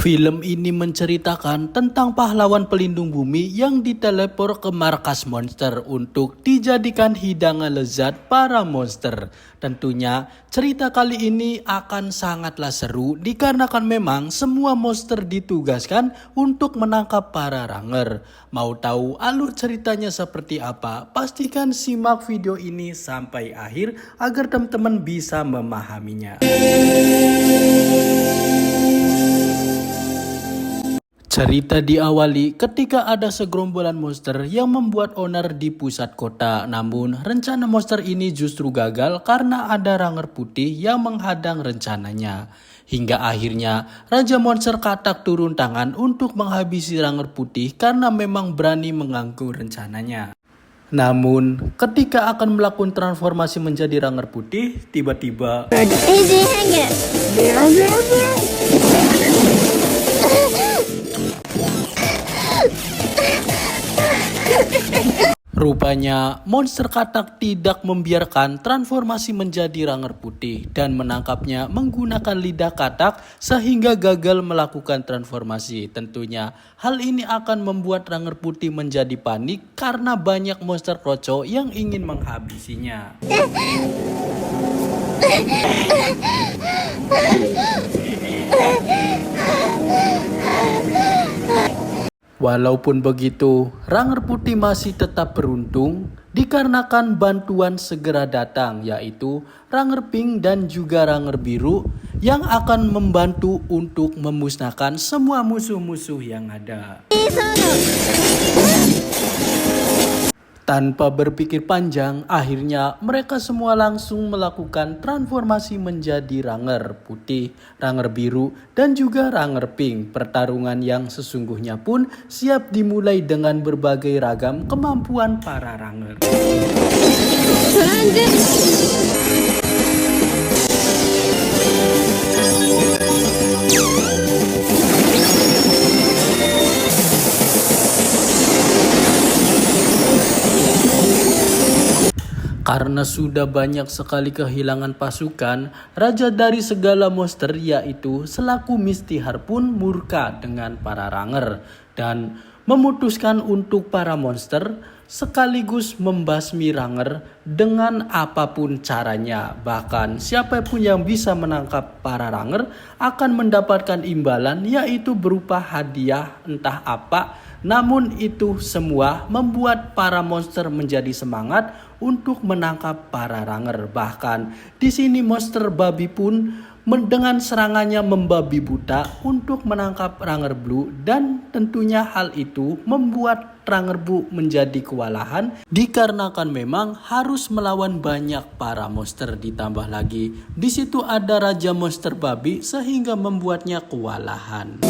Film ini menceritakan tentang pahlawan pelindung bumi yang ditelepor ke markas monster untuk dijadikan hidangan lezat para monster. Tentunya cerita kali ini akan sangatlah seru dikarenakan memang semua monster ditugaskan untuk menangkap para ranger. Mau tahu alur ceritanya seperti apa? Pastikan simak video ini sampai akhir agar teman-teman bisa memahaminya. Cerita diawali ketika ada segerombolan monster yang membuat onar di pusat kota. Namun rencana monster ini justru gagal karena ada ranger putih yang menghadang rencananya. Hingga akhirnya Raja Monster Katak turun tangan untuk menghabisi ranger putih karena memang berani mengganggu rencananya. Namun ketika akan melakukan transformasi menjadi ranger putih, tiba-tiba rupanya monster katak tidak membiarkan transformasi menjadi ranger putih dan menangkapnya menggunakan lidah katak sehingga gagal melakukan transformasi. Tentunya hal ini akan membuat ranger putih menjadi panik karena banyak monster kroco yang ingin menghabisinya. Walaupun begitu, ranger putih masih tetap beruntung dikarenakan bantuan segera datang, yaitu ranger pink dan juga ranger biru yang akan membantu untuk memusnahkan semua musuh-musuh yang ada. Tanpa berpikir panjang, akhirnya mereka semua langsung melakukan transformasi menjadi ranger putih, ranger biru, dan juga ranger pink. Pertarungan yang sesungguhnya pun siap dimulai dengan berbagai ragam kemampuan para ranger. Karena sudah banyak sekali kehilangan pasukan, raja dari segala monster yaitu selaku Mistihar pun murka dengan para ranger dan memutuskan untuk para monster sekaligus membasmi ranger dengan apapun caranya. Bahkan siapapun yang bisa menangkap para ranger akan mendapatkan imbalan yaitu berupa hadiah entah apa. Namun itu semua membuat para monster menjadi semangat untuk menangkap para ranger. Bahkan di sini monster babi pun dengan serangannya membabi buta untuk menangkap ranger blue dan tentunya hal itu membuat ranger blue menjadi kewalahan dikarenakan memang harus melawan banyak para monster. Ditambah lagi di situ ada raja monster babi sehingga membuatnya kewalahan.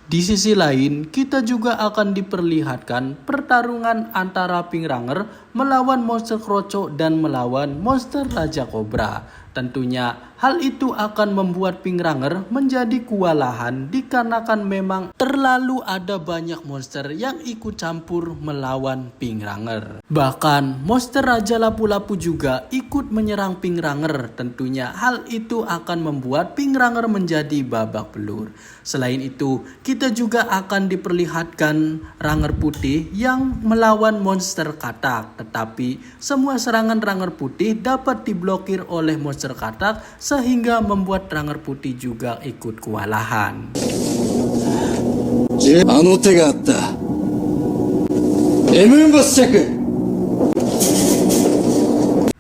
Di sisi lain, kita juga akan diperlihatkan pertarungan antara Pink Ranger melawan monster kroco dan melawan monster Raja Kobra. Tentunya hal itu akan membuat Pink Ranger menjadi kewalahan dikarenakan memang terlalu ada banyak monster yang ikut campur melawan Pink Ranger. Bahkan monster Raja Lapu-Lapu juga ikut menyerang Pink Ranger. Tentunya hal itu akan membuat Pink Ranger menjadi babak belur. Selain itu, kita juga akan diperlihatkan Ranger putih yang melawan monster katak. Tetapi semua serangan Ranger putih dapat diblokir oleh monster katak sehingga membuat ranger putih juga ikut kewalahan.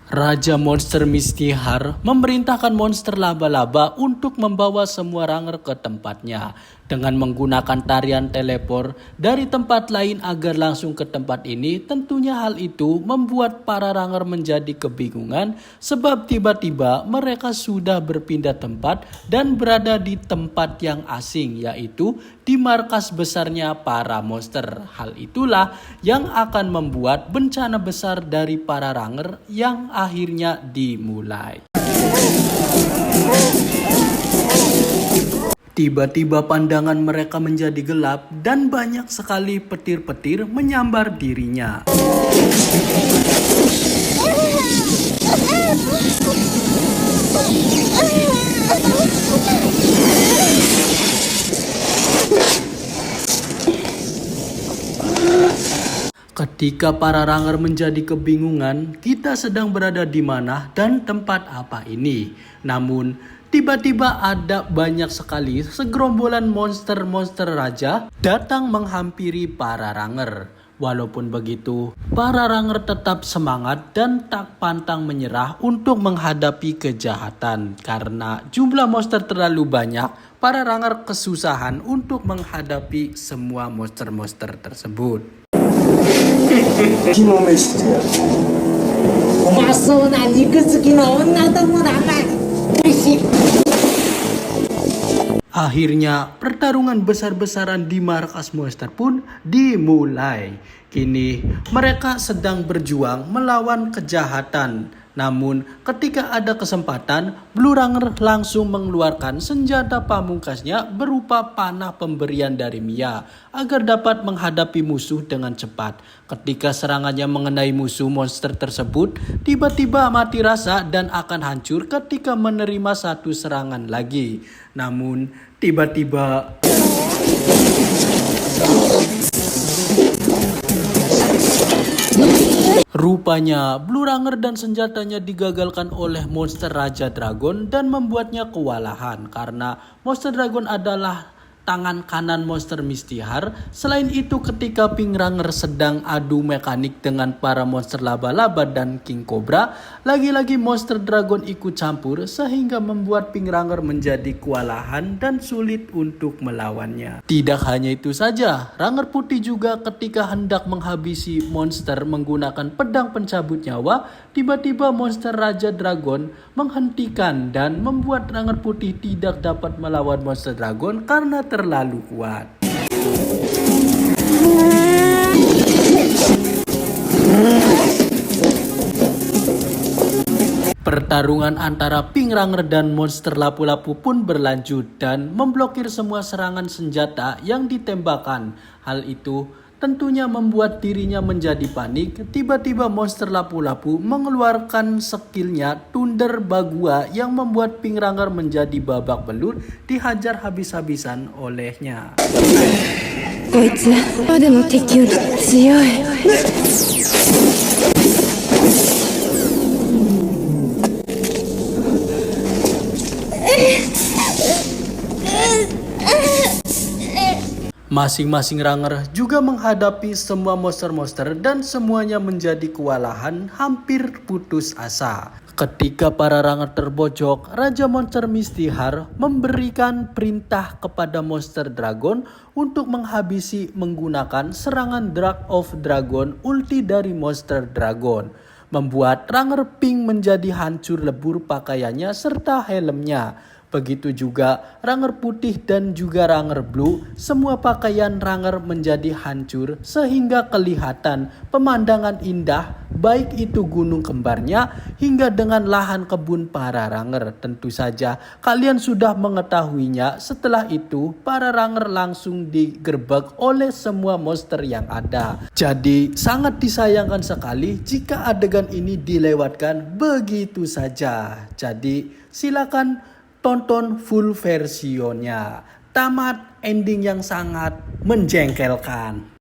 Raja Monster Mistihar memerintahkan monster laba-laba untuk membawa semua ranger ke tempatnya dengan menggunakan tarian teleport dari tempat lain agar langsung ke tempat ini. Tentunya hal itu membuat para ranger menjadi kebingungan sebab tiba-tiba mereka sudah berpindah tempat dan berada di tempat yang asing, yaitu di markas besarnya para monster. Hal itulah yang akan membuat bencana besar dari para ranger yang akhirnya dimulai. Tiba-tiba pandangan mereka menjadi gelap dan banyak sekali petir-petir menyambar dirinya. Ketika para ranger menjadi kebingungan, kita sedang berada di mana dan tempat apa ini. Namun, tiba-tiba ada banyak sekali segerombolan monster-monster raja datang menghampiri para ranger. Walaupun begitu, para ranger tetap semangat dan tak pantang menyerah untuk menghadapi kejahatan. Karena jumlah monster terlalu banyak, para ranger kesusahan untuk menghadapi semua monster-monster tersebut. 昨日飯してやるうまそうな肉付きの女どもだなおいしい Akhirnya pertarungan besar-besaran di markas monster pun dimulai. Kini mereka sedang berjuang melawan kejahatan. Namun ketika ada kesempatan, Blue Ranger langsung mengeluarkan senjata pamungkasnya berupa panah pemberian dari Mia agar dapat menghadapi musuh dengan cepat. Ketika serangannya mengenai musuh monster tersebut, tiba-tiba mati rasa dan akan hancur ketika menerima satu serangan lagi. Namun tiba-tiba rupanya Blue Ranger dan senjatanya digagalkan oleh monster Raja Dragon dan membuatnya kewalahan karena monster Dragon adalah tangan kanan monster Mistihar. Selain itu ketika Pink Ranger sedang adu mekanik dengan para monster laba-laba dan King Cobra, lagi-lagi monster Dragon ikut campur sehingga membuat Pink Ranger menjadi kewalahan dan sulit untuk melawannya. Tidak hanya itu saja, Ranger Putih juga ketika hendak menghabisi monster menggunakan pedang pencabut nyawa, tiba-tiba monster Raja Dragon menghentikan dan membuat Ranger Putih tidak dapat melawan monster Dragon karena terlalu kuat. Pertarungan antara Pink Ranger dan monster lapu-lapu pun berlanjut dan memblokir semua serangan senjata yang ditembakkan. Hal itu tentunya membuat dirinya menjadi panik. Tiba-tiba monster lapu-lapu mengeluarkan skillnya Thunder Bagua yang membuat Pink Ranger menjadi babak belur, dihajar habis-habisan olehnya. こいつまでの敵より強い。 Masing-masing Ranger juga menghadapi semua monster-monster dan semuanya menjadi kewalahan, hampir putus asa. Ketika para Ranger terbojok, Raja Monster Mistihar memberikan perintah kepada monster Dragon untuk menghabisi menggunakan serangan Drag of Dragon ulti dari monster Dragon, membuat Ranger Pink menjadi hancur lebur pakaiannya serta helmnya. Begitu juga Ranger Putih dan juga Ranger Blue, semua pakaian Ranger menjadi hancur sehingga kelihatan pemandangan indah, baik itu gunung kembarnya hingga dengan lahan kebun para Ranger. Tentu saja kalian sudah mengetahuinya. Setelah itu para Ranger langsung digerebek oleh semua monster yang ada. Jadi sangat disayangkan sekali jika adegan ini dilewatkan begitu saja. Jadi silakan tonton full versionnya. Tamat ending yang sangat menjengkelkan.